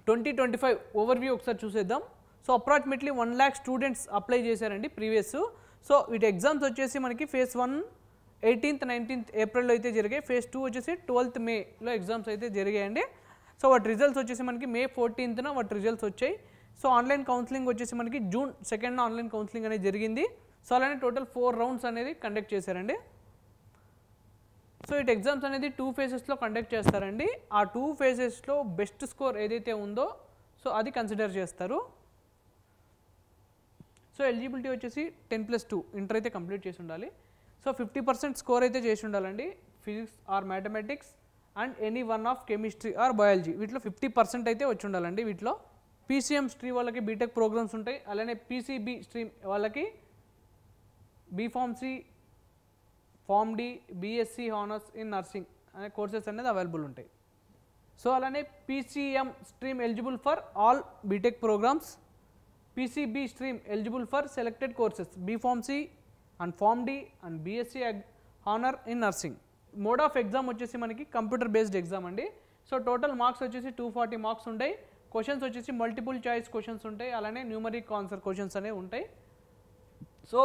2025 overview ఒకసారి చూసేద్దాం. So approximately 1 lakh students apply చేశారండి ప్రీవియస్. సో వీటి ఎగ్జామ్స్ వచ్చేసి మనకి ఫేజ్ 1 18th 19th ఏప్రిల్లో అయితే జరిగాయి. ఫేజ్ 2 వచ్చేసి 12th మేలో ఎగ్జామ్స్ అయితే జరిగాయండి. సో వాటి రిజల్ట్స్ వచ్చేసి మనకి May 14th వాటి రిజల్ట్స్ వచ్చాయి. సో ఆన్లైన్ కౌన్సిలింగ్ వచ్చేసి మనకి June 2nd ఆన్లైన్ కౌన్సిలింగ్ అనేది జరిగింది. సో అలానే టోటల్ 4 రౌండ్స్ అనేది కండక్ట్ చేశారండి. సో ఇటు ఎగ్జామ్స్ అనేది 2 phases కండక్ట్ చేస్తారండి. ఆ 2 phases బెస్ట్ స్కోర్ ఏదైతే ఉందో సో అది కన్సిడర్ చేస్తారు. సో ఎలిజిబిలిటీ వచ్చేసి 10+2 ఇంటర్ అయితే కంప్లీట్ చేసి ఉండాలి. సో 50% స్కోర్ అయితే చేసి ఉండాలండి physics or mathematics and any one of chemistry or biology వీటిలో 50% అయితే వచ్చి ఉండాలండి. వీటిలో PCM స్ట్రీమ్ వాళ్ళకి బీటెక్ ప్రోగ్రామ్స్ ఉంటాయి. అలానే PCB స్ట్రీమ్ వాళ్ళకి BPharmacy, PharmD, BSc honours in nursing అనే కోర్సెస్ అనేది అవైలబుల్ ఉంటాయి. సో అలానే PCM stream eligible for all BTech programmes, PCB stream eligible for selected courses BPharmacy and PharmD and BSc honour in nursing. Mode of exam వచ్చేసి మనకి computer based exam అండి. So total marks వచ్చేసి 240 marks ఉంటాయి. Questions వచ్చేసి multiple choice questions ఉంటాయి. అలానే numeric answer questions అనేవి ఉంటాయి. సో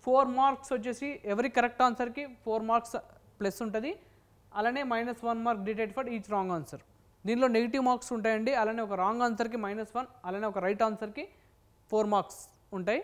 4 మార్క్స్ వచ్చేసి ఎవరి కరెక్ట్ ఆన్సర్కి 4 మార్క్స్ ప్లస్ ఉంటుంది. అలానే -1 mark deduct for each wrong answer. దీనిలో నెగిటివ్ మార్క్స్ ఉంటాయండి. అలానే ఒక రాంగ్ ఆన్సర్కి -1, అలానే ఒక రైట్ ఆన్సర్కి 4 మార్క్స్ ఉంటాయి.